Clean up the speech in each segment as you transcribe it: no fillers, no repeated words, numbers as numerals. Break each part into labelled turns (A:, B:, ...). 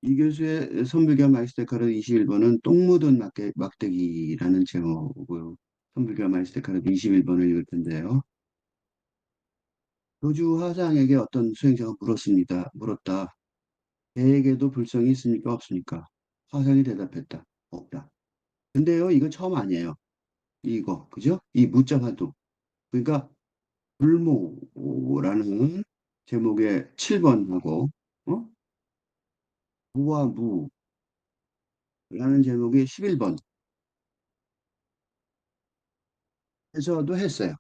A: 이 교수의 선불교 마이스테카르 21번은 똥 묻은 막대기라는 제목으로 선불교 마이스테카르 21번을 읽을 텐데요. 교주 화상에게 어떤 수행자가 물었다. 개에게도 불성이 있습니까? 없습니까? 화상이 대답했다. 없다. 근데요, 이거 처음 아니에요. 이거, 그죠? 이 무자 화두. 그러니까 불모라는 제목의 7번하고 무와 무라는 제목의 11번 에서도 했어요.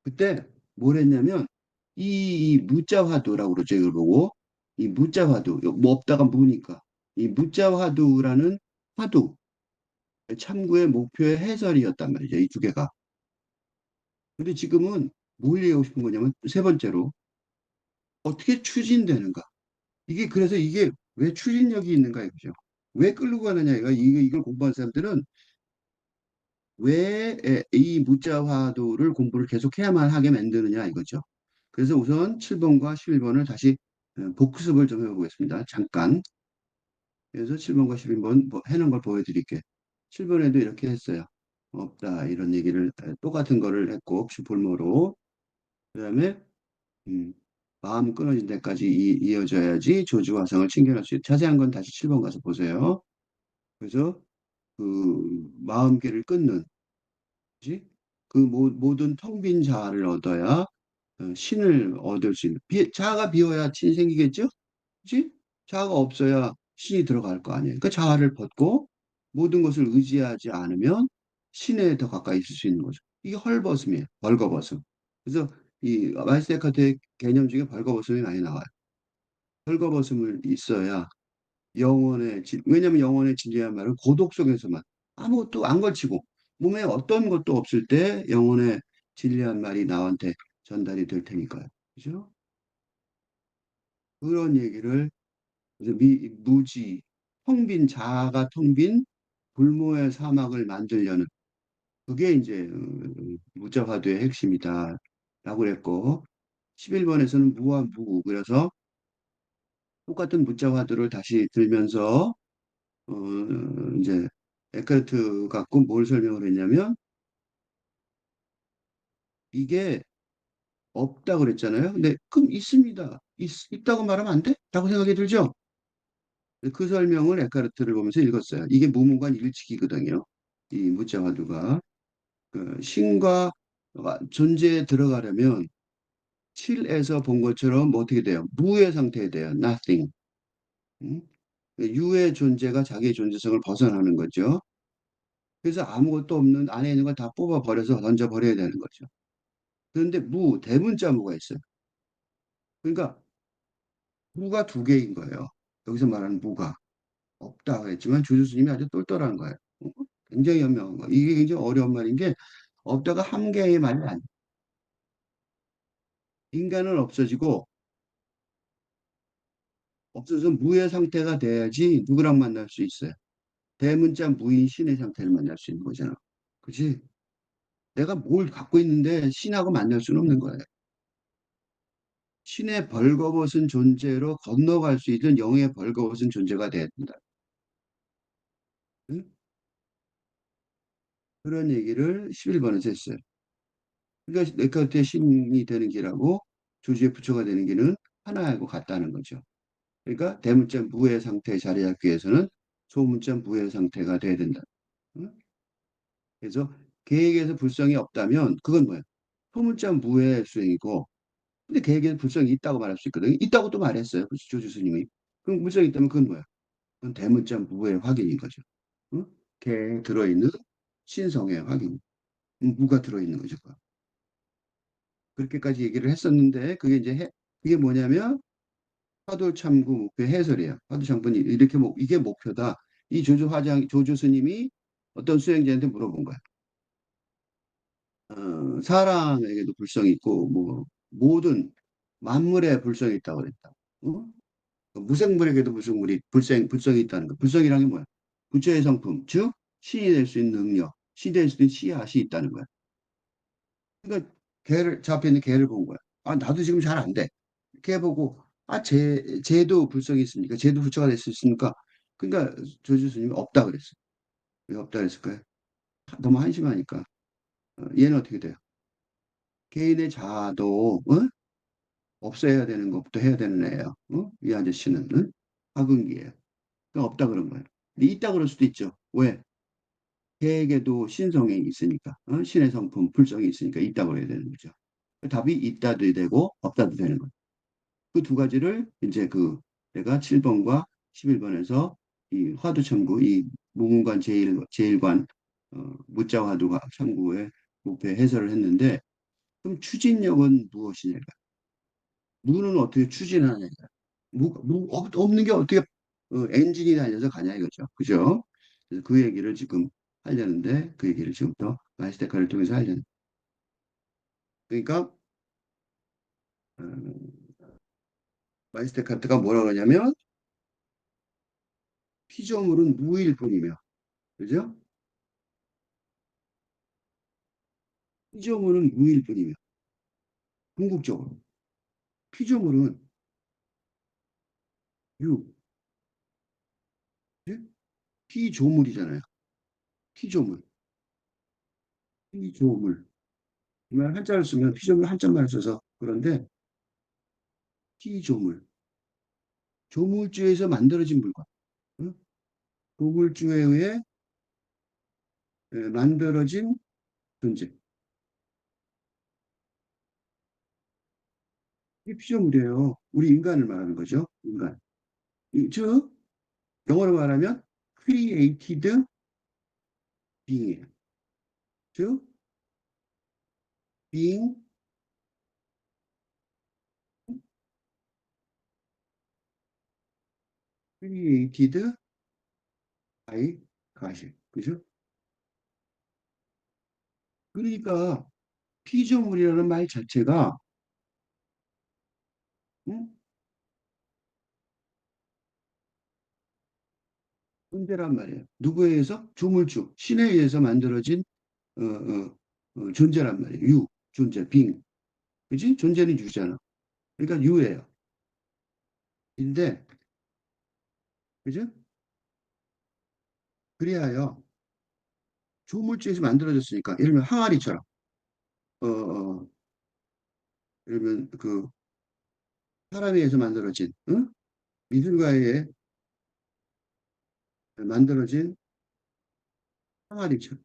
A: 그때 뭘 했냐면 이 무자 화두라고 그러죠. 이걸 보고 이 무자 화두, 뭐 없다가 무니까 이 무자 화두라는 화두 참고의 목표의 해설이었단 말이죠. 이 두 개가. 근데 지금은 뭘 얘기하고 싶은 거냐면 세 번째로 어떻게 추진되는가. 이게 그래서 이게 왜 추진력이 있는가 이거죠. 왜 끌고 가느냐 이걸 공부한 사람들은 왜 이 무자화도를 공부를 계속해야만 하게 만드느냐 이거죠. 그래서 우선 7번과 11번을 다시 복습을 좀 해보겠습니다. 잠깐. 그래서 7번과 11번 해놓은 걸 보여드릴게요. 7번에도 이렇게 했어요. 없다 이런 얘기를 똑같은 거를 했고 볼모로 그다음에 음, 마음 끊어진 데까지 이어져야지 조주화상을 챙겨낼 수 있다. 자세한 건 다시 7번 가서 보세요. 그래서 그 마음길을 끊는 그지? 그 모든 텅 빈 자아를 얻어야 신을 얻을 수 있는 자아가 비어야 신이 생기겠죠? 그지? 자아가 없어야 신이 들어갈 거 아니에요. 그 자아를 벗고 모든 것을 의지하지 않으면 신에 더 가까이 있을 수 있는 거죠. 이게 헐벗음이에요. 벌거벗음. 그래서 이 마이스테카트의 개념 중에 벌거벗음이 많이 나와요. 벌거벗음을 있어야 왜냐면 영혼의 진정한 말은 고독 속에서만 아무것도 안 걸치고 몸에 어떤 것도 없을 때 영혼의 진리한 말이 나한테 전달이 될 테니까요. 그죠? 그런 얘기를 그래서 무지, 텅 빈 자아가 텅 빈 불모의 사막을 만들려는 그게 이제 무자화도의 핵심이다. 라고 그랬고 11번에서는 무와 무 그래서 똑같은 무자화도를 다시 들면서 어, 이제 에카르트 갖고 뭘 설명을 했냐면 이게 없다 그랬잖아요. 근데 그럼 있습니다. 있다고 말하면 안 돼? 라고 생각이 들죠? 그 설명을 에카르트를 보면서 읽었어요. 이게 무무관 일치기거든요. 이 무자화두가 신과 존재에 들어가려면 칠에서 본 것처럼 뭐 어떻게 돼요? 무의 상태에 돼요. nothing. 음? 유의 존재가 자기의 존재성을 벗어나는 거죠. 그래서 아무것도 없는 안에 있는 걸 다 뽑아 버려서 던져 버려야 되는 거죠. 그런데 대문자 무가 있어요. 그러니까 무가 두 개인 거예요. 여기서 말하는 무가 없다 그랬지만 조주 스님이 아주 똘똘한 거예요. 굉장히 현명한 거. 이게 굉장히 어려운 말인 게 없다가 한 개의 말이 아니에요. 인간은 없어지고 없어서 무의 상태가 돼야지 누구랑 만날 수 있어요. 대문자 무인 신의 상태를 만날 수 있는 거잖아. 그치? 내가 뭘 갖고 있는데 신하고 만날 수는 없는 거예요. 신의 벌거벗은 존재로 건너갈 수 있는 영의 벌거벗은 존재가 돼야 된다. 응? 그런 얘기를 11번에서 했어요. 그러니까 데카르트의 신이 되는 길하고 조지의 부처가 되는 길은 하나하고 같다는 거죠. 그러니까 대문자 무의 상태에 자리 잡기 위해서는 소문자 무의 상태가 돼야 된다. 응? 그래서 계획에서 불성이 없다면 그건 뭐예요? 소문자 무의 수행이고 근데 계획에서 불성이 있다고 말할 수 있거든요. 있다고 또 말했어요. 조주 스님이. 그럼 불성이 있다면 그건 뭐야? 그건 대문자 무의 확인인 거죠. 응? 계획에 들어있는 신성의 확인. 무가 들어있는 거죠. 그렇게까지 얘기를 했었는데 그게 뭐냐면 화두참구 목표 해설이에요. 화두참구는 이렇게 이게 목표다. 이 조조 스님이 어떤 수행자한테 물어본 거야. 사람에게도 불성이 있고 뭐 모든 만물에 불성이 있다고 그랬다. 어? 무생물에게도 불성이 있다는 거. 불성이라는 게 뭐야? 부처의 성품, 즉 신이 될 수 있는 능력, 신이 될 수 있는 씨앗이 있다는 거야. 그러니까 저 앞에 있는 개를 본 거야. 아 나도 지금 잘 안 돼. 개 보고 쟤도 불성이 있으니까, 쟤도 부처가 될 수 있으니까, 그러니까 조지스님이 없다 그랬어요. 왜 없다 그랬을까요? 너무 한심하니까. 얘는 어떻게 돼요? 개인의 자아도 없애야 되는 것부터 해야 되는 애예요. 이 아저씨는 하근기예요. 그러니까 없다 그런 거예요. 근데 있다 그럴 수도 있죠. 왜? 개에게도 신성이 있으니까, 신의 성품, 불성이 있으니까 있다 그래야 되는 거죠. 답이 있다도 되고 없다도 되는 거예요. 그 두 가지를 이제 내가 7번과 11번에서 이 화두첨구, 이 무문관 제일관, 무자 화두 참구의 목표 해설을 했는데, 그럼 추진력은 무엇이냐? 무는 어떻게 추진하냐? 없는 게 어떻게 엔진이 달려서 가냐 이거죠. 그죠? 그래서 그 얘기를 지금 하려는데, 그 얘기를 지금부터 마이스테카를 통해서 하려는. 그러니까 어, 마이스테카트가 뭐라 그러냐면 피조물은 무일 뿐이며, 그죠? 피조물은 무일 뿐이며, 궁극적으로 피조물은 유, 예? 피조물이잖아요. 피조물, 피조물. 이 말 한자를 쓰면 피조물 한자만 써서 그런데 피조물, 조물주에서 만들어진 물건, 응? 조물주에 의해 만들어진 존재. 이게 피조물이에요. 우리 인간을 말하는 거죠. 인간. 즉 영어로 말하면 created being이에요. 즉 being created by God. 그죠? 그러니까 피조물이라는 말 자체가 응? 존재란 말이에요. 누구에 의해서? 조물주, 신에 의해서 만들어진 존재란 말이에요. 존재, 빙. 그지? 존재는 유잖아. 그러니까 유예요. 인데, 그죠? 그리하여 조물주에서 만들어졌으니까, 예를 들면 항아리처럼, 어, 어, 예를 들면 사람에 의해서 만들어진, 응? 미술가에 의해 만들어진 항아리처럼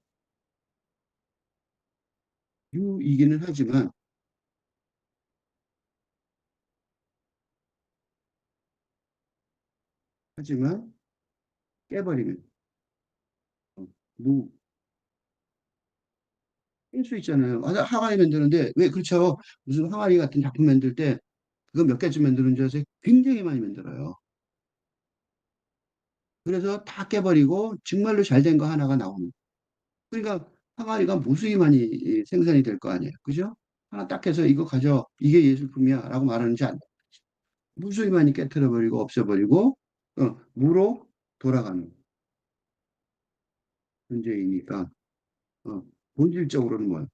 A: 유이기는 하지만 깨버리면 어, 무, 깰 수 있잖아요. 항아리 만드는데 왜 그렇죠? 무슨 항아리 같은 작품 만들 때 그거 몇 개쯤 만드는 줄 아세요? 굉장히 많이 만들어요. 그래서 다 깨버리고 정말로 잘 된 거 하나가 나오는. 그러니까 항아리가 무수히 많이 생산이 될 거 아니에요. 그죠? 하나 딱 해서 이거 가져. 이게 예술품이야. 라고 말하는지 안 돼. 무수히 많이 깨트려버리고 없애버리고 무로 돌아가는 존재이니까 어, 본질적으로는 뭐야?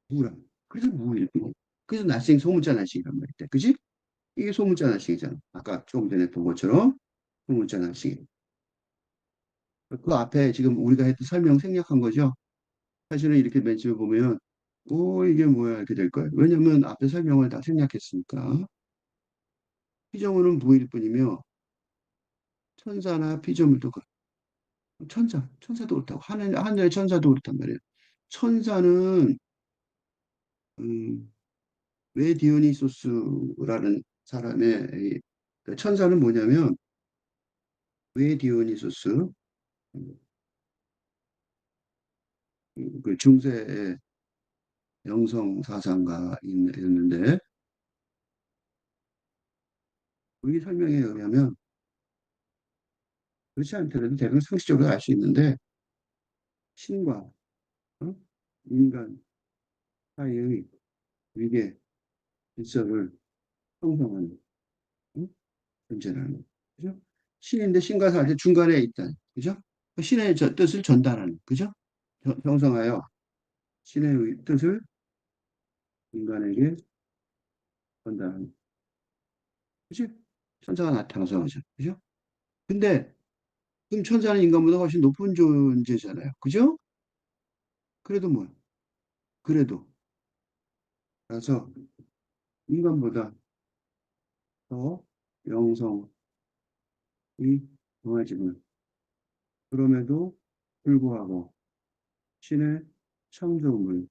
A: 무란. 그래서 무일 뿐. 그래서 날쌘 소문자 날쌘이란 말이야. 그지? 이게 소문자 날쌘이잖아. 아까 조금 전에 본 것처럼 소문자 날쌘. 그 앞에 지금 우리가 했던 설명 생략한 거죠. 사실은 이렇게 맨 처음에 보면 오 이게 뭐야 이렇게 될 거예요. 왜냐하면 앞에 설명을 다 생략했으니까. 피조물은 무일 뿐이며 천사나 피조물도 천사도 그렇다고 하늘의 천사도 그렇단 말이에요. 천사는 음, 왜 디오니소스라는 사람의 그 천사는 뭐냐면 왜 디오니소스 그 중세의 영성 사상가였는데 우리 설명에 의하면 그렇지 않더라도 대강 상식적으로 알 수 있는데 신과 어? 인간 사이의 위계 질서를 형성하는 어? 존재라는 거죠. 그죠? 신인데 신과 사이 중간에 있다. 그죠? 그 신의 뜻을 전달하는 그죠? 형성하여 신의 뜻을 인간에게 전달하는 그지? 천사가 나타나서 하죠. 그죠? 근데 그럼 천사는 인간보다 훨씬 높은 존재잖아요. 그죠? 그래도 뭐, 그래도. 그래서 인간보다 더 영성이 강하지만 그럼에도 불구하고 신의 창조물에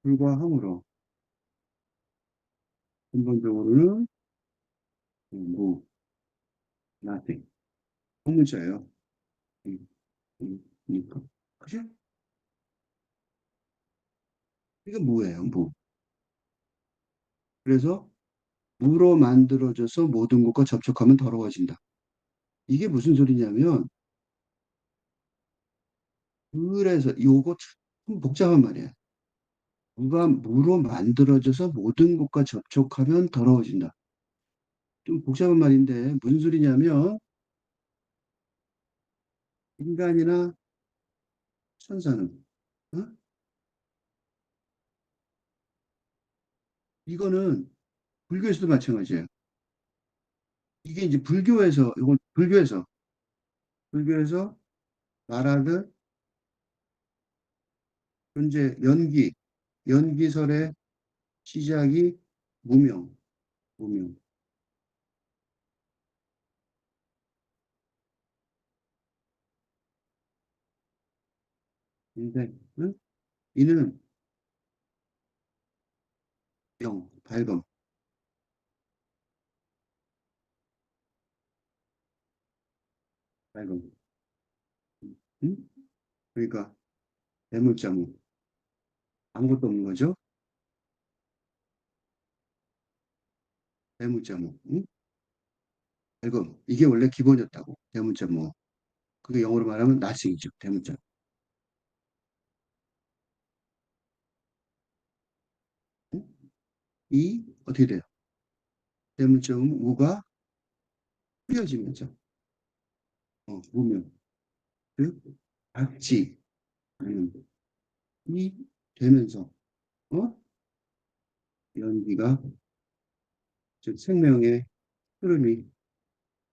A: 불과함으로 근본적으로는 무, nothing. 한문자예요. 그러니까. 그죠? 이게 뭐예요, 무. 그래서 무로 만들어져서 모든 것과 접촉하면 더러워진다. 이게 무슨 소리냐면, 그래서 요거 참 복잡한 말이에요. 무가 무로 만들어져서 모든 것과 접촉하면 더러워진다. 좀 복잡한 말인데 무슨 소리냐면 인간이나 천사는 어? 이거는 불교에서도 마찬가지예요. 이게 이제 불교에서 이건 불교에서 말하듯 현재 연기설의 시작이 무명 무명. 근데 응? 이는 명 밝음 밝음. 응? 그러니까 대문자무 아무것도 없는 거죠. 대문자무 응? 밝음 이게 원래 기본이었다고 대문자무. 그게 영어로 말하면 nothing이죠 대문자. 응? 이 어떻게 돼요? 대문자무 무가 흐려지면서 무명 즉 악지 음, 이 되면서 어? 연기가 즉 생명의 흐름이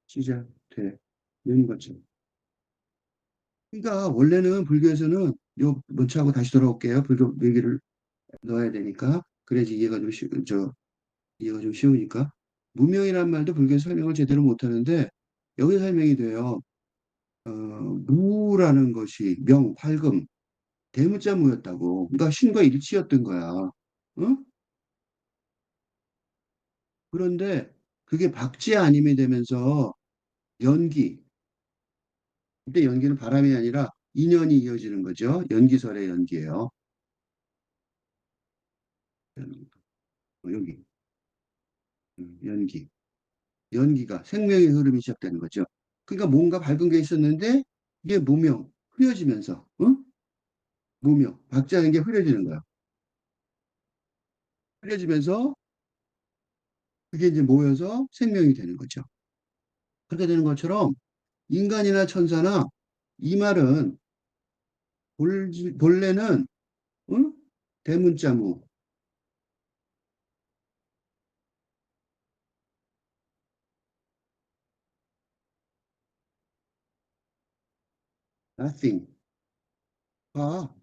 A: 시작되는 거죠. 그러니까 원래는 불교에서는 요 먼저 하고 다시 돌아올게요. 불교 얘기를 넣어야 되니까 그래야지 이해가 좀 쉬우니까 무명이란 말도 불교에서 설명을 제대로 못하는데 여기 설명이 돼요. 무라는 것이 명, 활금, 대문자 무였다고. 그러니까 신과 일치였던 거야. 응? 그런데 그게 박지 아님이 되면서 연기, 그때 연기는 바람이 아니라 인연이 이어지는 거죠. 연기설의 연기예요. 여기 연기. 연기가 생명의 흐름이 시작되는 거죠. 그러니까 뭔가 밝은 게 있었는데 이게 무명, 흐려지면서, 응? 무명, 박자는 게 흐려지는 거야. 흐려지면서 그게 이제 모여서 생명이 되는 거죠. 그렇게 되는 것처럼 인간이나 천사나 이 말은 본래는 응? 대문자무, nothing, 과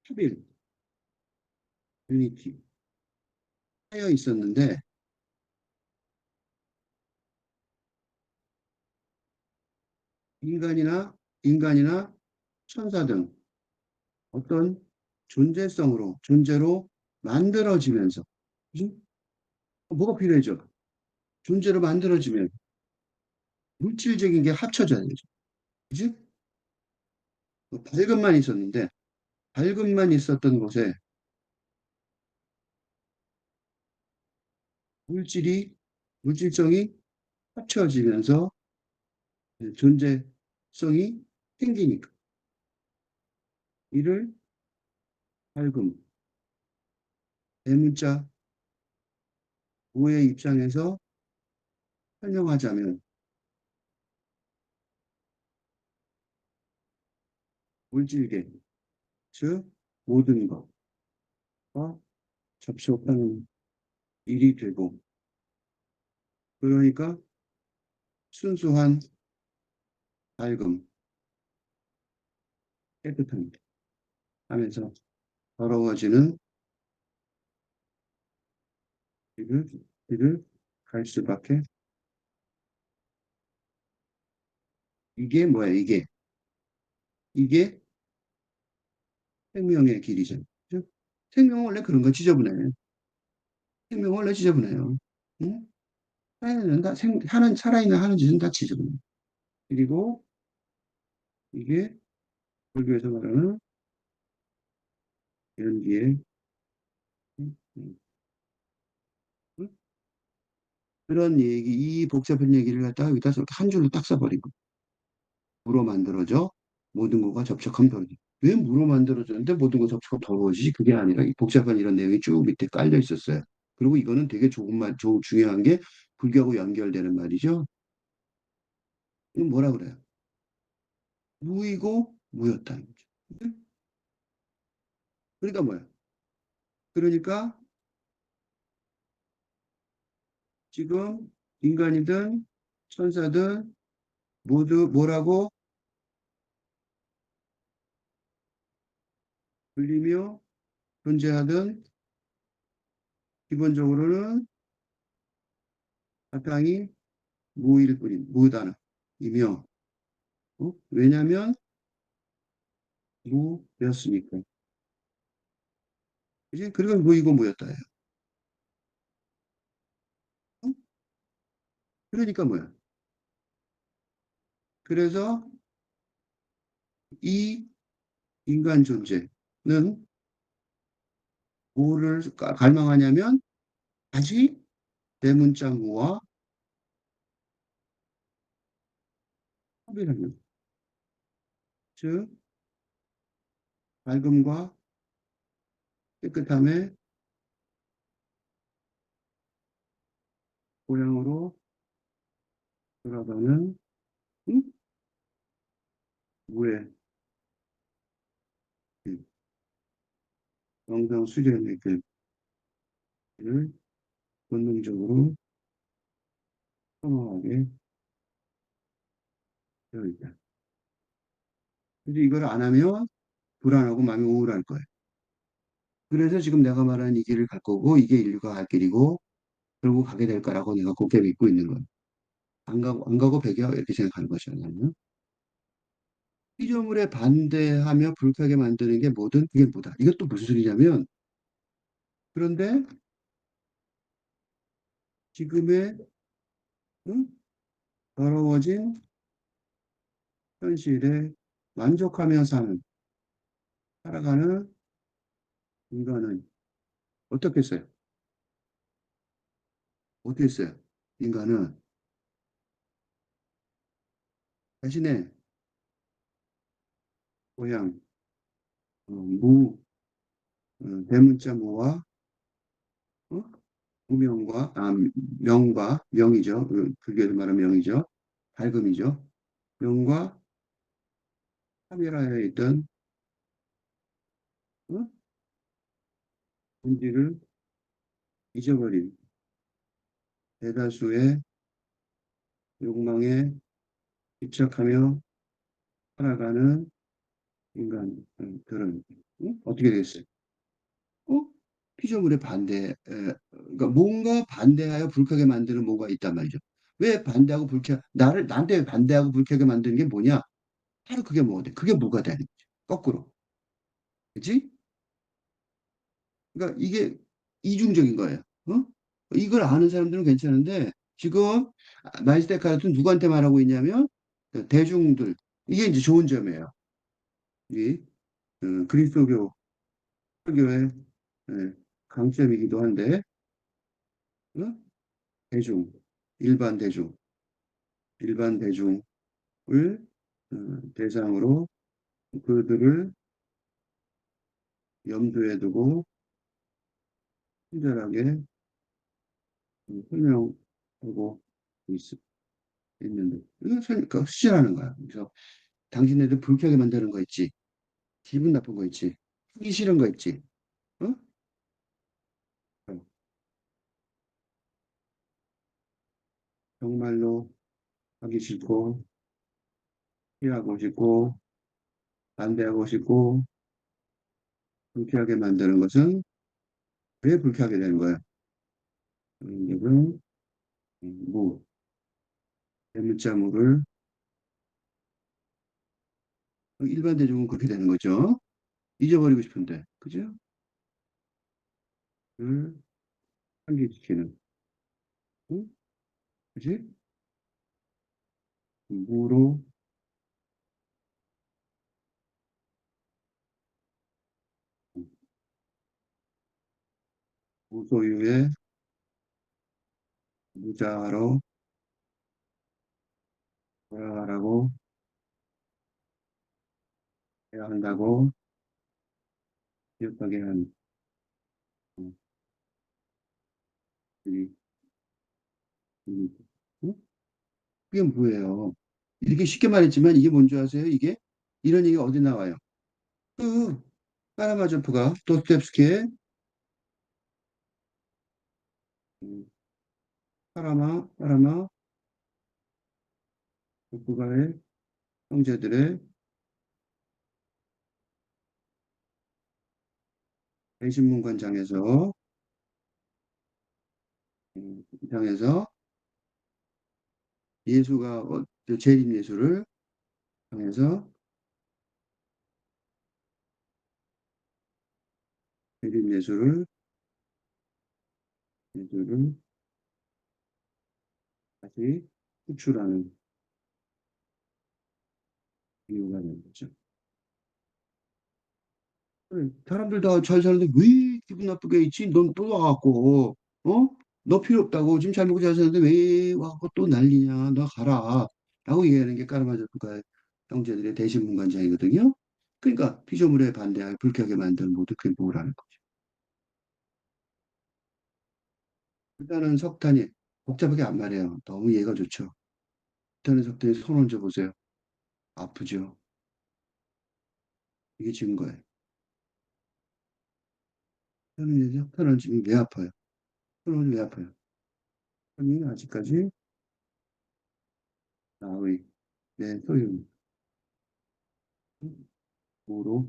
A: 합일, unity 하여 있었는데 인간이나 천사 등 어떤 존재로 만들어지면서 그지? 뭐가 필요해져? 존재로 만들어지면 물질적인 게 합쳐져야 되죠. 그지? 밝음만 있었는데 밝음만 있었던 곳에 물질이 물질성이 합쳐지면서 존재성이 생기니까 이를 밝음 대문자 오의 입장에서 설명하자면 물질계 즉 모든 것과 접촉하는 일이 되고, 그러니까 순수한 밝음, 깨끗함 하면서 더러워지는 길을, 길을 갈 수밖에. 이게 뭐야, 이게? 이게 생명의 길이죠. 그죠? 생명은 원래 그런 거 지저분해. 생명은 원래 지저분해요. 응? 살아있는, 살아있는 하는 짓은 다 지저분해. 그리고 이게 불교에서 말하는 연기의, 응? 응? 응? 그런 얘기, 이 복잡한 얘기를 갖다가 여기다 이렇게 한 줄로 딱 써버리고, 무로 만들어져 모든 거가 접촉하면 더러워지. 왜 무로 만들어졌는데 모든 거 접촉하면 더러워지지? 그게 아니라 이 복잡한 이런 내용이 쭉 밑에 깔려 있었어요. 그리고 이거는 되게 조금 중요한 게 불교하고 연결되는 말이죠. 이건 뭐라 그래요? 무이고 무였다는 거죠. 네? 그러니까 뭐야? 그러니까 지금 인간이든 천사든 모두 뭐라고 불리며 존재하든 기본적으로는 바탕이 무일 뿐인 무다이며, 왜냐하면 무였으니까. 그지? 그리고 무이고 무였다예요. 어? 그러니까 뭐야? 그래서 이 인간 존재는 뭐를 갈망하냐면 다시 대문자 무와 합이라는, 즉 밝음과 깨끗함의 고향으로 돌아가는, 응? 무의 길, 영상 수련의 길을 본능적으로 선호하게 되어 있다. 근데 이걸 안 하면 불안하고 마음이 우울할 거예요. 그래서 지금 내가 말하는 이 길을 갈 거고 이게 인류가 갈 길이고 결국 가게 될 거라고 내가 굳게 믿고 있는 거예요. 안 가고 배겨 이렇게 생각하는 거죠. 나는. 피조물에 반대하며 불쾌하게 만드는 게 뭐든 그게 뭐다. 이것도 무슨 소리냐면 그런데 지금의, 응? 더러워진 현실에 만족하며 살아가는 인간은 어떻게 했어요? 어떻게 했어요? 인간은 자신의 고향, 대문자 무와, 어? 무명과, 명과, 명이죠. 그게 말하는 명이죠. 밝음이죠. 명과 차별하여 있던, 어? 본질을 잊어버린 대다수의 욕망에 집착하며 살아가는 인간들은, 어떻게 되겠어요? 어? 피조물에 그러니까 뭔가 반대하여 불쾌하게 만드는 뭐가 있단 말이죠. 왜 반대하고 나한테 왜 반대하고 불쾌하게 만드는 게 뭐냐? 바로 그게 뭐가 돼? 그게 뭐가 되는 거죠. 거꾸로. 그치? 그러니까 이게 이중적인 거예요. 어? 이걸 아는 사람들은 괜찮은데 지금 마이스 데카르트는 누구한테 말하고 있냐면 그 대중들. 이게 이제 좋은 점이에요. 이 그리스도교 설교의 예, 강점이기도 한데, 어? 대중, 일반 대중, 일반 대중을 대상으로 그들을 염두에 두고 친절하게 설명하고 있, 있는데 이거 그러니까 수시라는 거야. 그래서 당신네들 불쾌하게 만드는 거 있지, 기분 나쁜 거 있지, 하기 싫은 거 있지, 어? 정말로 하기 싫고, 피하고 싶고, 반대하고 싶고, 불쾌하게 만드는 것은 왜 불쾌하게 되는 거예요? 이건 무, 대문자무를 일반 대중은 그렇게 되는 거죠. 잊어버리고 싶은데, 그죠? 을 상기시키는, 응? 그지? 무로 무소유의 무자로 돌아가라고 해야 한다고 기억하게 한 어, 이, 이, 응? 그게 뭐예요? 이렇게 쉽게 말했지만 이게 뭔지 아세요? 이게 이런 얘기가 어디 나와요? 그 카라마조프가 도스토옙스키의 음, 파라마 조프가의 형제들의 대신문관장에서 장에서 예수가 그 재림 예수를 통해서 재림 예수를 다시 호출하는 이유가 되는 거죠. 그래, 사람들 다 잘 사는데 왜 기분 나쁘게 있지? 넌 또 와갖고, 어? 너 필요 없다고. 지금 잘 먹고 잘 사는데 왜 와갖고 또 난리냐? 너 가라. 라고 얘기하는 게 까르마조프가 형제들의 대신문관장이거든요. 그러니까 피조물에 반대하여 불쾌하게 만드는 모두 그게 뭐라는 거죠. 일단은 석탄이 복잡하게 안 말해요. 너무 이해가 좋죠. 일단은 석탄이 손 얹어 보세요. 아프죠. 이게 증거예요. 저는 이제 석탄 얹으면 왜 아파요? 손 얹으면 왜 아파요? 손이 아직까지 나의 내 소유 으로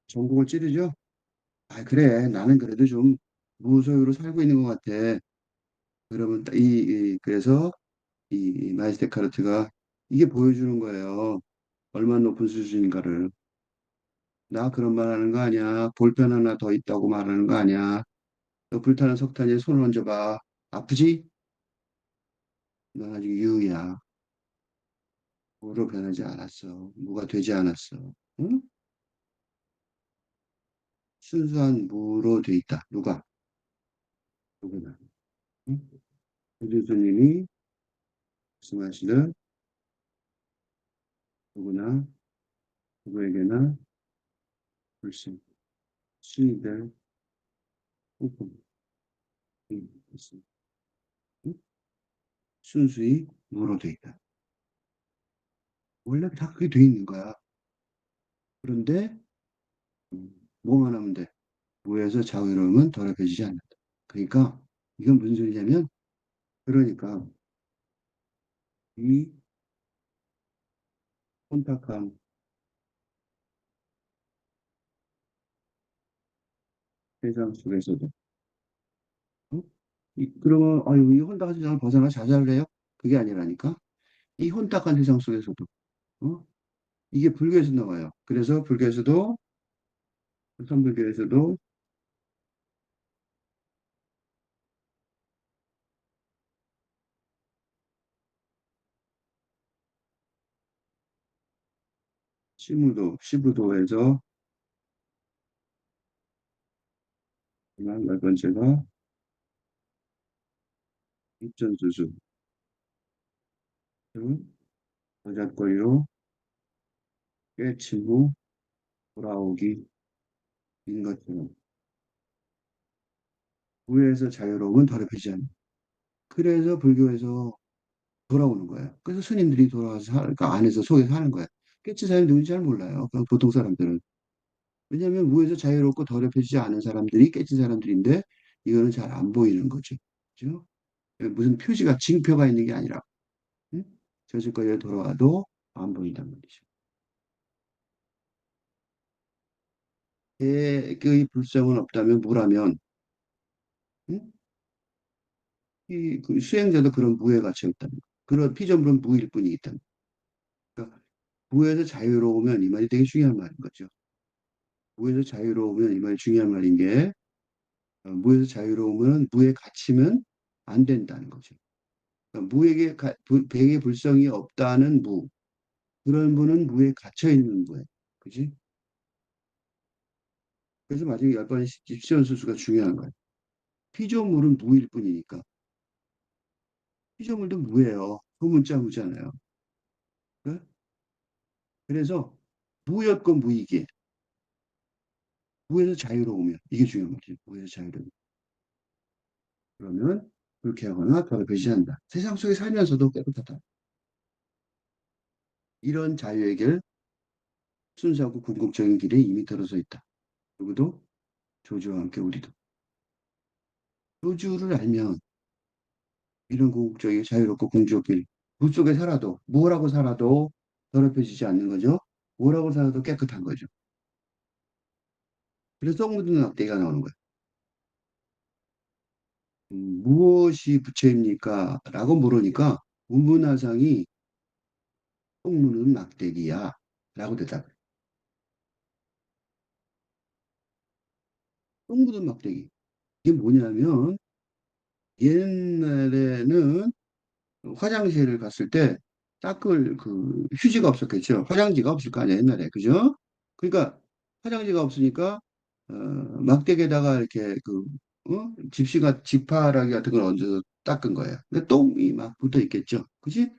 A: 전국을 찌르죠? 아, 그래. 나는 그래도 좀 무소유로 살고 있는 것 같아. 그러면 그래서 이 마이스 데카르트가 이게 보여주는 거예요. 얼마나 높은 수준인가를. 나 그런 말 하는 거 아니야. 볼펜 하나 더 있다고 말하는 거 아니야. 너 불타는 석탄에 손을 얹어봐. 아프지? 넌 아직 유야. 무로 변하지 않았어. 무가 되지 않았어. 응? 순수한 무로 돼 있다. 누가? 누구나. 응? 교수님이 말씀하시는 누구나 누구에게나 불신, 신이 호흡이 있습니다. 응? 순수히 무로 돼 있다. 원래 다 그게 돼 있는 거야. 그런데 뭐만 하면 돼? 무에서 자유로움은 더럽혀지지 않는다. 그러니까 이건 무슨 소리냐면 그러니까 이 혼탁한 세상 속에서도 어? 그러면 아유 이 혼탁한 세상을 벗어나 자살을 해요? 그게 아니라니까 이 혼탁한 세상 속에서도 어? 이게 불교에서 나와요. 그래서 불교에서도 선불교에서도 시부도에서 열 번째가 입전수수 저잣거리로 깨친 후 돌아오기 인 것처럼 무에서 자유로움은 더럽히지 않는. 그래서 불교에서 돌아오는 거예요. 그래서 스님들이 돌아와서 그 안에서 속에서 하는 거예요. 깨친 사람이 누군지 잘 몰라요. 그냥 보통 사람들은. 왜냐하면 무에서 자유롭고 더럽혀지지 않은 사람들이 깨친 사람들인데 이거는 잘 안 보이는 거죠. 그죠? 무슨 표지가, 징표가 있는 게 아니라, 응? 저질거리에 돌아와도 안 보인단 말이죠. 개의 불성은 없다면 뭐라면, 응? 그 수행자도 그런 무에 갇혀 있다는 거. 그런 피조물은 무일 뿐이기 때문에. 그러니까 무에서 자유로우면 이 말이 되게 중요한 말인 거죠. 무에서 자유로우면 이 말이 중요한 말인 게, 무에서 자유로우면 무에 갇히면 안 된다는 거죠. 그러니까 백의 불성이 없다는 무. 그런 분은 무에 갇혀 있는 무에. 그지? 그래서 마지막에 열 번의 집시원 수수가 중요한 거예요. 피조물은 무일 뿐이니까. 피조물도 무예요. 소문자 무잖아요. 네? 그래서 무였건 무이게. 무에서 자유로우면 이게 중요한 거지. 무에서 자유로우면. 그러면 그렇게 하거나 더럽혀지지 않는다. 세상 속에 살면서도 깨끗하다. 이런 자유의 순수하고 궁극적인 길에 이미 들어서 있다. 누구도 조주와 함께 우리도. 조주를 알면 이런 궁극적인 자유롭고 궁극적인 물 속에 살아도 뭐라고 살아도 더럽혀지지 않는 거죠. 뭐라고 살아도 깨끗한 거죠. 그래서 썩 묻은 낙대가 나오는 거예요. 무엇이 부처입니까? 라고 물으니까 문문화상이 똥 묻은 막대기야 라고 대답해요. 똥 묻은 막대기. 이게 뭐냐면 옛날에는 화장실을 갔을 때 닦을 그 휴지가 없었겠죠. 화장지가 없을 거 아니야, 옛날에. 그죠? 그러니까 화장지가 없으니까 막대기에다가 이렇게 집시가 지파라기 같은 걸 얹어서 닦은 거예요. 근데 똥이 막 붙어 있겠죠. 그지?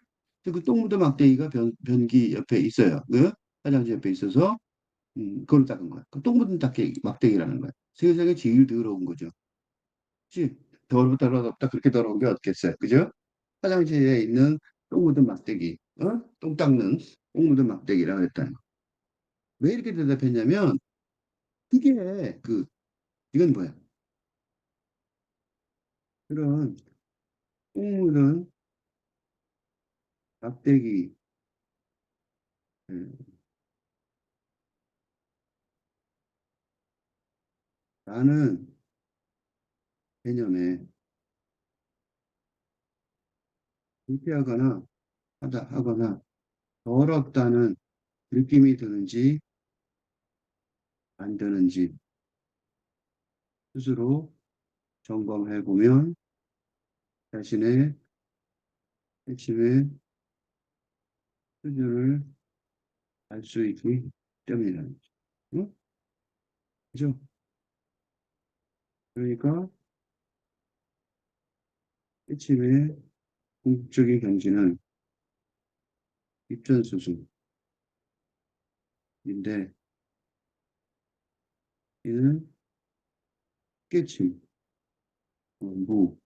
A: 그 똥 묻은 막대기가 변기 옆에 있어요. 그 화장지 옆에 있어서 그걸 닦은 거야. 그똥 묻은 막대기라는 거야. 세상에 제일 더러운 거죠. 그치? 더럽다 그렇게 더러운 게 어딨겠어요. 그죠? 화장실에 있는 똥 묻은 막대기, 똥 닦는 똥 묻은 막대기라고 했다는 거. 왜 이렇게 대답했냐면 이게 이건 뭐야? 그런 똥 묻은 막대기 음, 라는 개념에 불쾌하거나 하거나 더럽다는 느낌이 드는지 안 드는지 스스로 점검해 보면 자신의 핵심의 수준을 알 수 있기 때문이라는 거죠. 응? 그죠? 그러니까 핵심의 궁극적인 경지는 입전수순인데 이는 깨침, 무,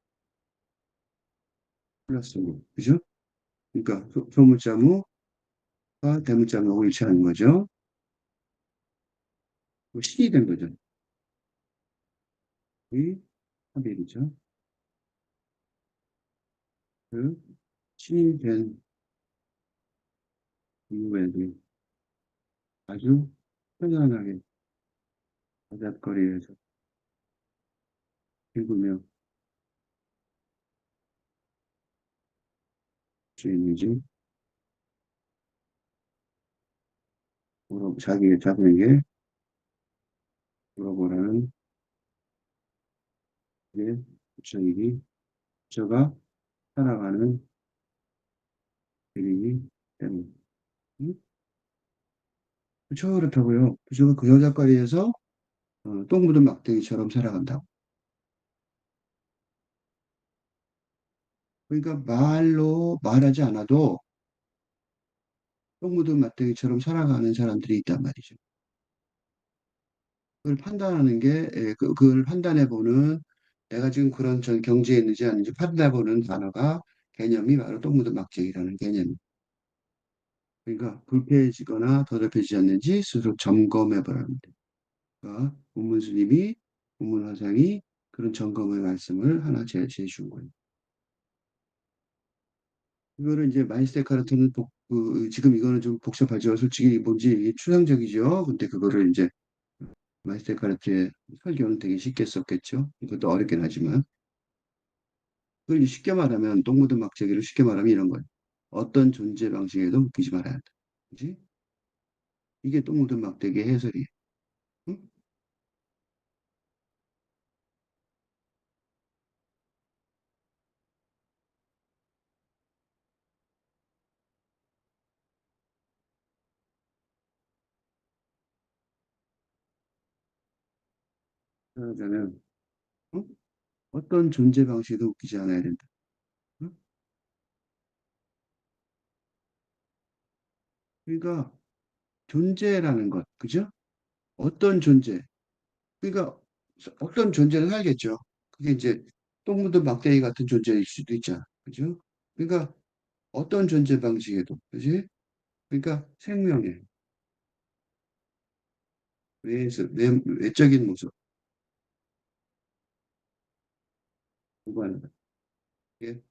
A: 플러스 무. 그죠? 그러니까 소문자무가 대문자무하고 일치하는 거죠. 신이 된 거죠. 이 합일이죠. 그 신이 된 이후에도 아주 편안하게 바닷거리에서 읽으며 수 있는지 자기에게 물어보라는 게 부처이기 부처가 살아가는 길이기 때문에. 응? 부처가 그렇다고요. 부처가 그 여자거리에서 똥 묻은 막대기처럼 살아간다고. 그러니까 말로 말하지 않아도 똥 묻은 막대기처럼 살아가는 사람들이 있단 말이죠. 그걸 판단하는 게, 그걸 판단해 보는, 내가 지금 그런 전 경지에 있는지 아닌지 판단해 보는 단어가, 개념이 바로 똥 묻은 막대기라는 개념. 그러니까 불쾌해지거나 더럽혀지지 않는지 스스로 점검해 보라는 거예요. 그러니까 문문스님이, 문문화상이 그런 점검의 말씀을 하나 제시준 거예요. 이거를 이제 마이스터 카르트는 지금 이거는 좀 복잡하죠. 솔직히 뭔지 이게 추상적이죠. 근데 그거를 이제 마이스터 카르트의 설교는 되게 쉽게 썼겠죠. 이것도 어렵긴 하지만. 그걸 쉽게 말하면, 똥 묻은 막대기를 쉽게 말하면 이런 거예요. 어떤 존재 방식에도 묶이지 말아야 한다. 그지? 이게 똥 묻은 막대기의 해설이에요. 응? 그러자면, 응? 어떤 존재 방식에도 묶이지 않아야 된다. 응? 그러니까 존재라는 것, 그죠? 어떤 존재, 그러니까 어떤 존재를 살겠죠. 그게 이제 똥 묻은 막대기 같은 존재일 수도 있잖아. 그죠? 그러니까 어떤 존재 방식에도, 그지? 그러니까 생명의 외적인 모습, 무관하다. 이게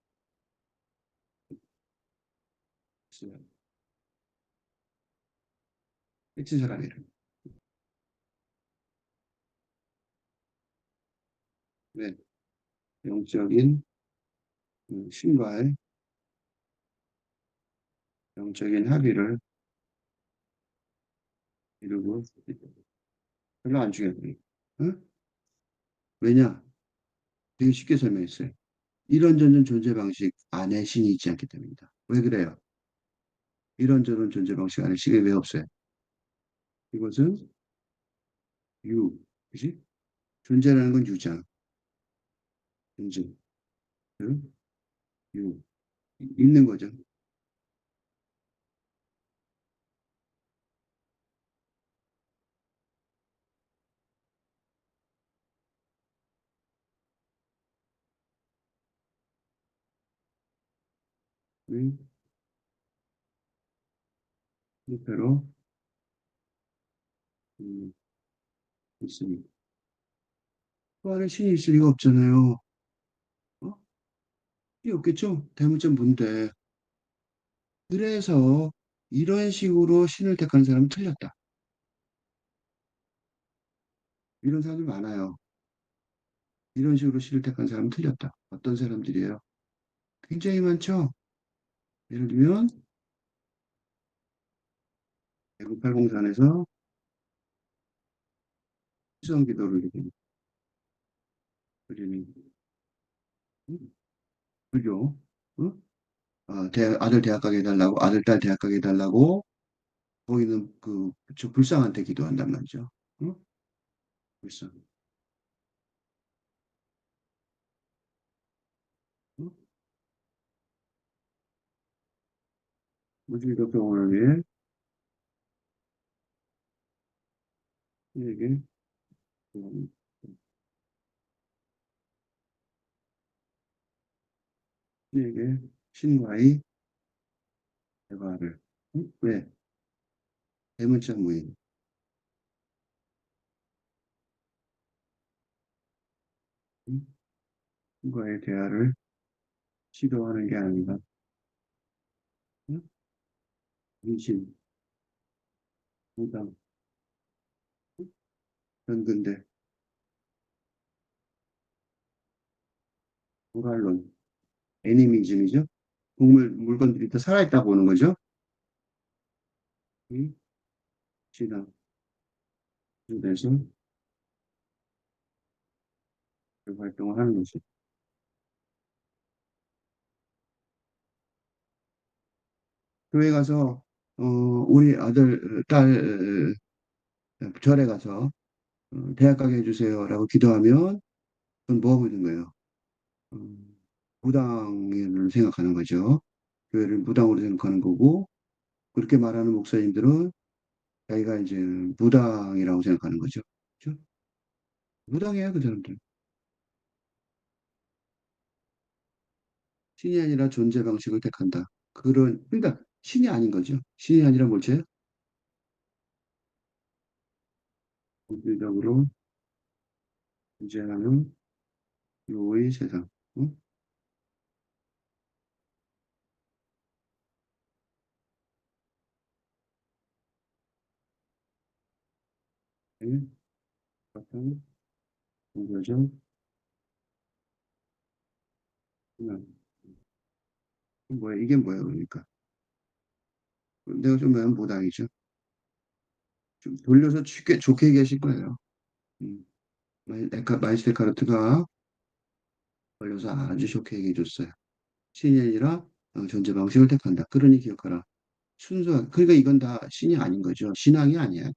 A: 미친 사람이라. 네. 영적인 신과의 영적인 합의를 이루고 별로 안 중요해요. 응? 왜냐? 되게 쉽게 설명했어요. 이런저런 존재 방식 안에 신이 있지 않기 때문이다. 왜 그래요? 이런저런 존재 방식 안에 신이 왜 없어요? 이것은 유, 그지? 존재라는 건 유잖아. 존재, 응? 유, 있는 거죠. 응? 실패로 음, 있으니. 그 안에 신이 있을 리가 없잖아요. 어? 신이 없겠죠? 대문자 뭔데? 그래서 이런 식으로 신을 택하는 사람은 틀렸다. 이런 사람들 많아요. 이런 식으로 신을 택한 사람은 틀렸다. 어떤 사람들이에요? 굉장히 많죠? 예를 들면, 대구 팔공산에서 수성 기도를 드리는, 음, 불교, 어? 아들 대학 가게 해달라고, 아들, 딸 대학 가게 해달라고, 거기는 저 불쌍한테 기도한단 말이죠. 어? 불쌍. 어? 무주기도 병원을 위해, 신에게, 음, 신에게 신과의 대화를, 왜? 대문자 무인, 음? 신과의 대화를 시도하는 게 아니라, 응? 인신, 무당, 현근대, 모랄론, 애니미즘이죠. 물건들이 더 살아있다고 보는 거죠. 이 신앙, 그래서 그 활동을 하는 거죠. 교회 가서, 우리 아들, 딸, 절에 가서, 대학 가게 해주세요라고 기도하면, 그건 뭐 하고 있는 거예요? 무당을 생각하는 거죠. 교회를 무당으로 생각하는 거고, 그렇게 말하는 목사님들은 자기가 이제 무당이라고 생각하는 거죠. 그죠? 무당이에요, 그 사람들. 신이 아니라 존재 방식을 택한다. 그러니까 신이 아닌 거죠. 신이 아니라 뭘지? 본질적으로 존재하는 요의 세상. 어? 네, 사탕, 공과점, 하나. 뭐야, 이게 뭐야, 그러니까. 내가 좀 못하겠죠. 좀 돌려서 좋게 얘기하실 거예요. 음. 마이스 데카르트가 걸려서 아주 좋게 얘기해 줬어요. 신이 아니라 존재 방식을 택한다. 그러니 기억하라. 순수하게. 그러니까 이건 다 신이 아닌 거죠. 신앙이 아니야.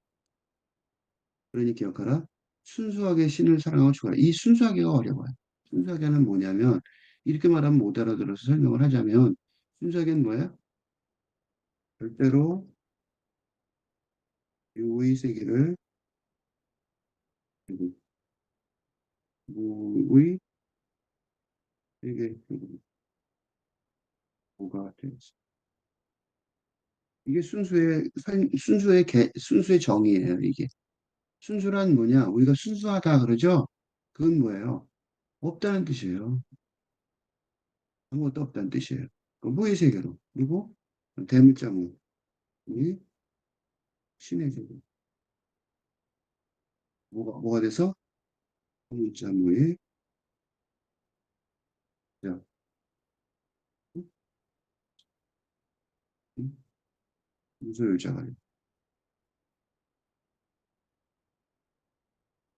A: 그러니 기억하라. 순수하게 신을 사랑하고 죽어라. 이 순수하게가 어려워요. 순수하게는 뭐냐면 이렇게 말하면 못 알아들어서 설명을 하자면 순수하게는 뭐야? 절대로 유의 세계를 그리고 무의 세계 그리고 뭐가 되지? 이게 순수의 정의예요. 이게 순수란 뭐냐? 우리가 순수하다 그러죠? 그건 뭐예요? 없다는 뜻이에요. 아무것도 없다는 뜻이에요. 그 무의 세계로. 그리고 대문자 무, 이 신의 세계. 뭐가 돼서? 대문자 무의 자, 무소유자가 돼요.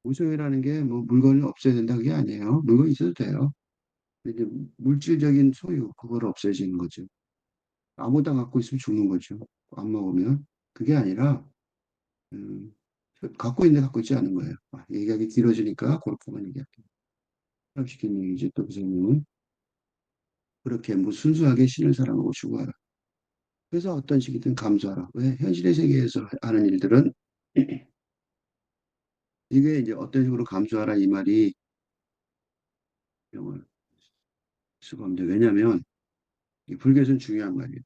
A: 무소유라는 게 뭐 물건을 없애야 된다 그게 아니에요. 물건 있어도 돼요. 근데 이제 물질적인 소유 그걸 없애지는 거죠. 아무나 갖고 있으면 죽는 거죠. 안 먹으면 그게 아니라 음, 갖고 있는데 갖고 있지 않은 거예요. 얘기하기 길어지니까 그렇게만 얘기할게요. 시킨 얘기지 또 선생님은 그렇게 뭐 순수하게 신을 사랑하고 추구하라. 그래서 어떤 식이든 감수하라. 왜? 현실의 세계에서 하는 일들은 이게 이제 어떤 식으로 감수하라 이 말이 영어를 수가 없는데 왜냐하면 이 불교에서는 중요한 말이에요.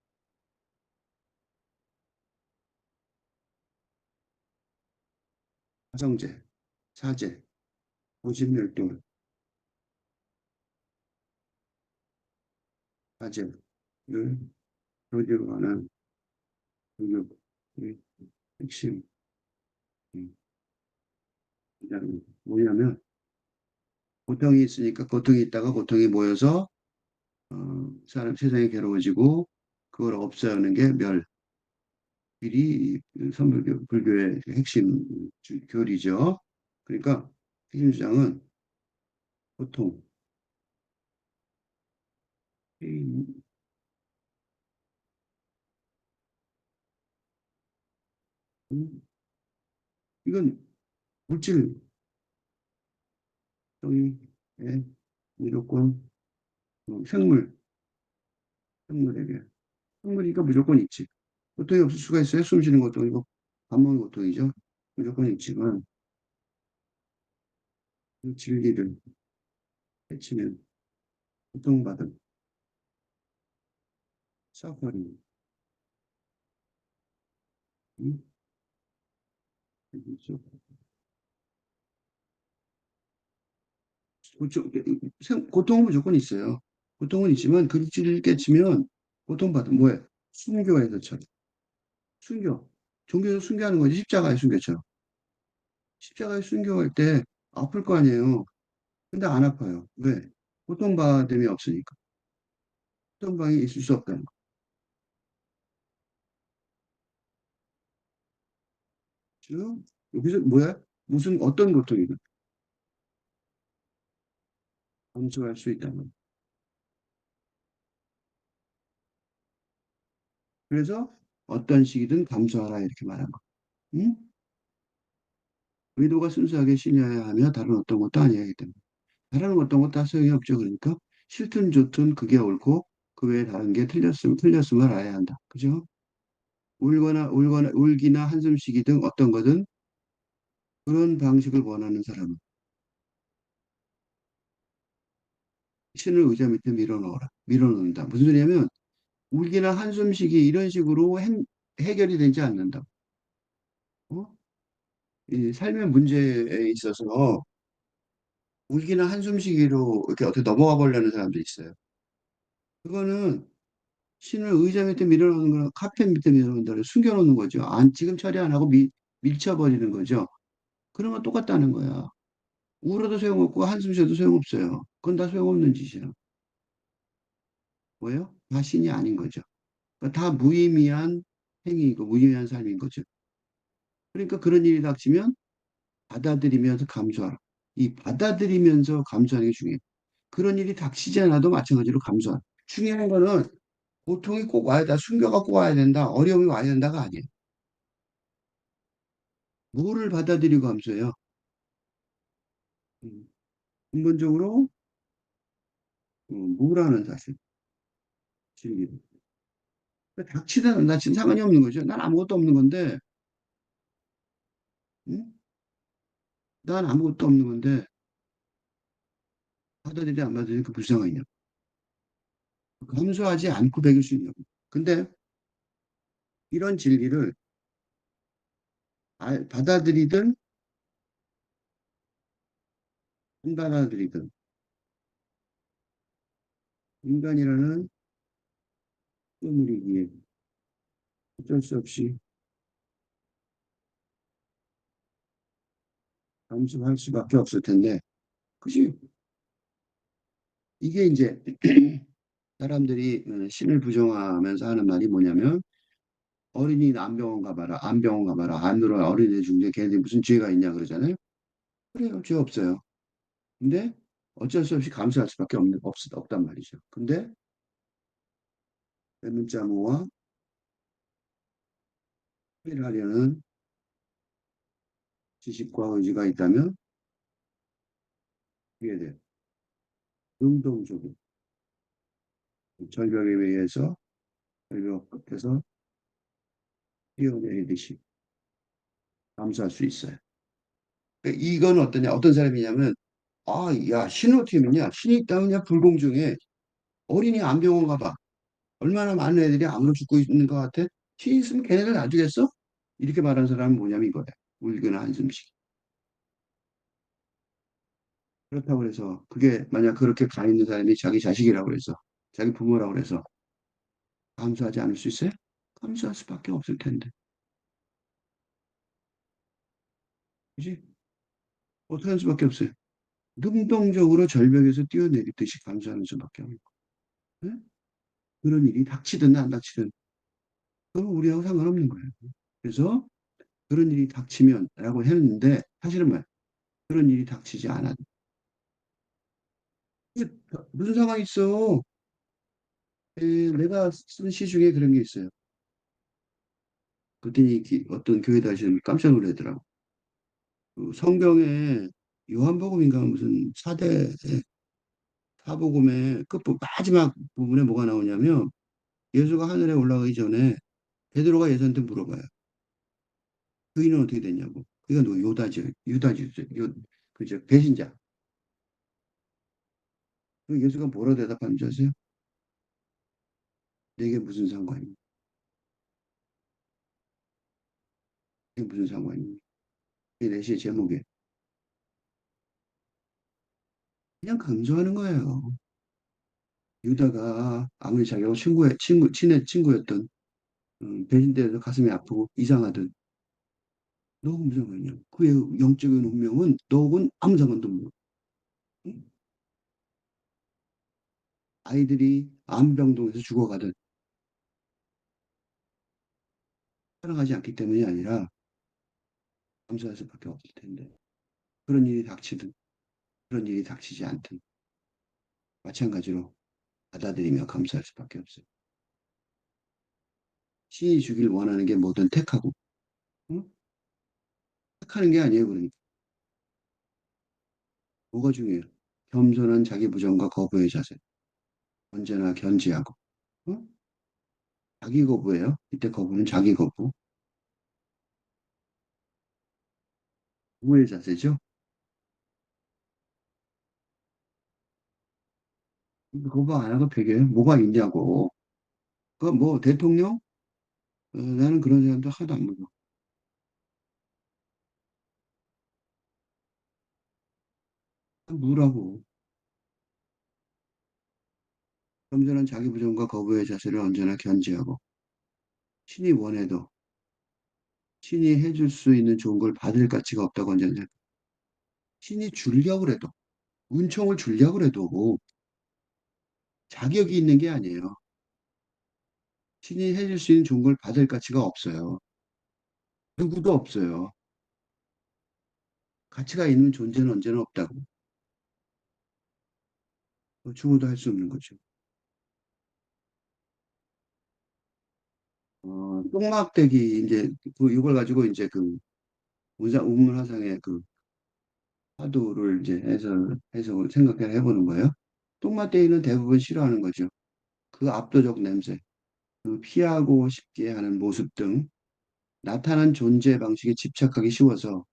A: 사성제, 사제, 오십멸돌, 사제를 교제로 하는 불교의 핵심 뭐냐면 고통이 있으니까 고통이 있다가 고통이 모여서 사람 세상이 괴로워지고 그걸 없애는 게 멸이 선불교 불교의 핵심 교리죠. 그러니까 핵심 주장은 고통. 이- 이건 물질성의 무조건 생물, 생물에게 생물이니까 무조건 있지. 고통이 없을 수가 있어요. 숨 쉬는 고통이고 밥 먹는 고통이죠. 무조건 있지만 그 진리를 해치는 고통받은 사파리 고통은 무조건 있어요. 고통은 있지만 그 질을 깨치면 고통받은 뭐예요? 순교에서처럼 순교. 종교에서 순교하는 거지 십자가에 순교처럼. 십자가에 순교할 때 아플 거 아니에요. 근데 안 아파요. 왜? 고통받음이 없으니까. 고통방이 있을 수 없다는 거. 죠 여기서 뭐야? 무슨 어떤 고통이든 감수할 수 있다는 거. 그래서 어떤 시기든 감수하라 이렇게 말한 거. 응? 의도가 순수하게 신뢰해야 하며 다른 어떤 것도 아니어야 하기 때문에. 다른 어떤 것도 소용이 없죠. 그러니까 싫든 좋든 그게 옳고 그 외에 다른 게 틀렸음을 알아야 한다. 그죠? 울거나 울기나 한숨 쉬기 등 어떤 거든 그런 방식을 원하는 사람은 신을 의자 밑에 밀어넣어라. 밀어넣는다. 무슨 소리냐면 울기나 한숨 쉬기 이런 식으로 해결이 되지 않는다. 어? 이 삶의 문제에 있어서 울기는 한숨 쉬기로 이렇게 어떻게 넘어가 보려는 사람도 있어요. 그거는 신을 의자 밑에 밀어놓는 거랑 카펫 밑에 밀어놓는다 숨겨놓는 거죠. 안, 지금 처리 안 하고 밀쳐버리는 거죠. 그러면 똑같다는 거야. 울어도 소용없고 한숨 쉬어도 소용없어요. 그건 다 소용없는 짓이야. 뭐예요? 다 신이 아닌 거죠. 그러니까 다 무의미한 행위이고 무의미한 삶인 거죠. 그러니까 그런 일이 닥치면 받아들이면서 감수하라. 이 받아들이면서 감수하는 게 중요해요. 그런 일이 닥치지 않아도 마찬가지로 감수하라. 중요한 거는 고통이 꼭 와야 돼. 숨겨갖고 와야 된다. 어려움이 와야 된다가 아니에요. 뭐를 받아들이고 감수해요? 음, 근본적으로 뭐라는 사실, 진리. 닥치든 안 닥치든 상관이 없는 거죠. 난 아무것도 없는 건데, 응? 난 아무것도 없는 건데 받아들이 안 받아들이 그 불쌍하냐. 감수하지 않고 배길 수 있냐고. 근데 이런 진리를 받아들이든 안 받아들이든 인간이라는 꾸물이기에 어쩔 수 없이 감수할 수밖에 없을 텐데, 그지? 이게 이제 사람들이 신을 부정하면서 하는 말이 뭐냐면 어린이 안병원 가봐라, 안병원 가봐라, 안으로 어린이들 중에 걔네들이 무슨 죄가 있냐 그러잖아요. 그래요, 죄 없어요. 근데 어쩔 수 없이 감수할 수밖에 없단 말이죠. 근데 문자모와 회의하려는 지식과 의지가 있다면 그게 돼. 능동적으로 절벽에 의해서 절벽 끝에서 뛰어내리듯이 감수할 수 있어요. 그러니까 이건 어떠냐? 어떤 사람이냐면 아, 야, 신은 어떻게 믿냐? 신이 있다면 그냥 불공정해. 어린이 안병원 가봐. 얼마나 많은 애들이 암으로 죽고 있는 것 같아? 신이 있으면 걔네들 놔두겠어? 이렇게 말하는 사람은 뭐냐면 이거야. 울거나 한숨씩. 그렇다고 해서 그게 만약 그렇게 가 있는 사람이 자기 자식이라고 해서 자기 부모라고 해서 감수하지 않을 수 있어요? 감수할 수밖에 없을 텐데. 그지? 어떻게 할 수밖에 없어요. 능동적으로 절벽에서 뛰어내리듯이 감수하는 수밖에 없고. 네? 그런 일이 닥치든 안 닥치든 그건 우리하고 상관없는 거예요. 그래서 그런 일이 닥치면라고 했는데 사실은 뭐야? 그런 일이 닥치지 않아도 이게 무슨 상황이 있어? 내가 쓴 시 중에 그런 게 있어요. 그랬더니 어떤 교회 다니시는 분이 깜짝 놀라더라고. 그 성경에 요한복음인가 무슨 사복음의 마지막 부분에 뭐가 나오냐면 예수가 하늘에 올라가기 전에 베드로가 예수한테 물어봐요. 그이는 어떻게 됐냐고. 그가 누구 유다죠. 그죠. 배신자. 그 예수가 뭐라 대답하는 줄 아세요? 내게 무슨 상관이니? 내게 무슨 상관이니? 이게 내시의 제목에 그냥 강조하는 거예요. 유다가 아무리 자기하고 친한 친구였던 배신자에서 가슴이 아프고 이상하든 너하고 무슨 상관이냐? 그의 영적인 운명은 너하고는 아무 상관도 없는 응? 아이들이 암병동에서 죽어가든 사랑하지 않기 때문이 아니라 감수할 수밖에 없을 텐데 그런 일이 닥치든 그런 일이 닥치지 않든 마찬가지로 받아들이며 감수할 수밖에 없어요. 신이 주길 원하는 게 뭐든 택하고 응? 택하는 게 아니에요. 그러니까 뭐가 중요해요? 겸손한 자기 부정과 거부의 자세 언제나 견지하고 응? 자기 거부예요. 이때 거부는 자기 거부 우의 자세죠. 거부 안 하고 되게 뭐가 있냐고. 그 뭐 대통령? 나는 그런 사람도 하나도 안 보고. 무라고. 겸손한 자기 부정과 거부의 자세를 언제나 견지하고, 신이 원해도, 신이 해줄 수 있는 좋은 걸 받을 가치가 없다고 언제나 생각. 신이 주려고 해도, 은총을 주려고 해도 자격이 있는 게 아니에요. 신이 해줄 수 있는 좋은 걸 받을 가치가 없어요. 누구도 없어요. 가치가 있는 존재는 언제나 없다고. 주어도 할 수 없는 거죠. 똥막대기, 이제, 이걸 가지고 이제 우문화상의 화두를 이제 해석을 생각해 해보는 거예요. 똥막대기는 대부분 싫어하는 거죠. 그 압도적 냄새, 그 피하고 싶게 하는 모습 등 나타난 존재 방식에 집착하기 쉬워서,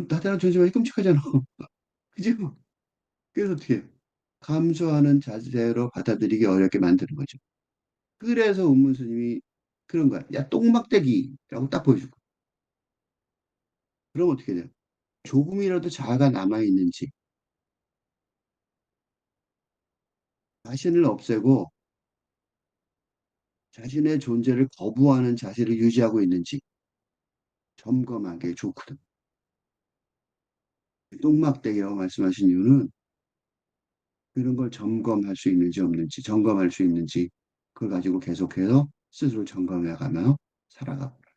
A: 나타난 존재 방식이 끔찍하잖아. 그죠? 그래서 어떻게 해요? 감수하는 자세로 받아들이기 어렵게 만드는 거죠. 그래서 운문 스님이 그런 거야. 야, 똥막대기라고 딱 보여주고. 그럼 어떻게 돼요? 조금이라도 자아가 남아있는지, 자신을 없애고 자신의 존재를 거부하는 자세를 유지하고 있는지 점검하기 좋거든. 똥막대기라고 말씀하신 이유는 그런 걸 점검할 수 있는지 없는지, 점검할 수 있는지, 그걸 가지고 계속해서 스스로 점검해 가며 살아가고.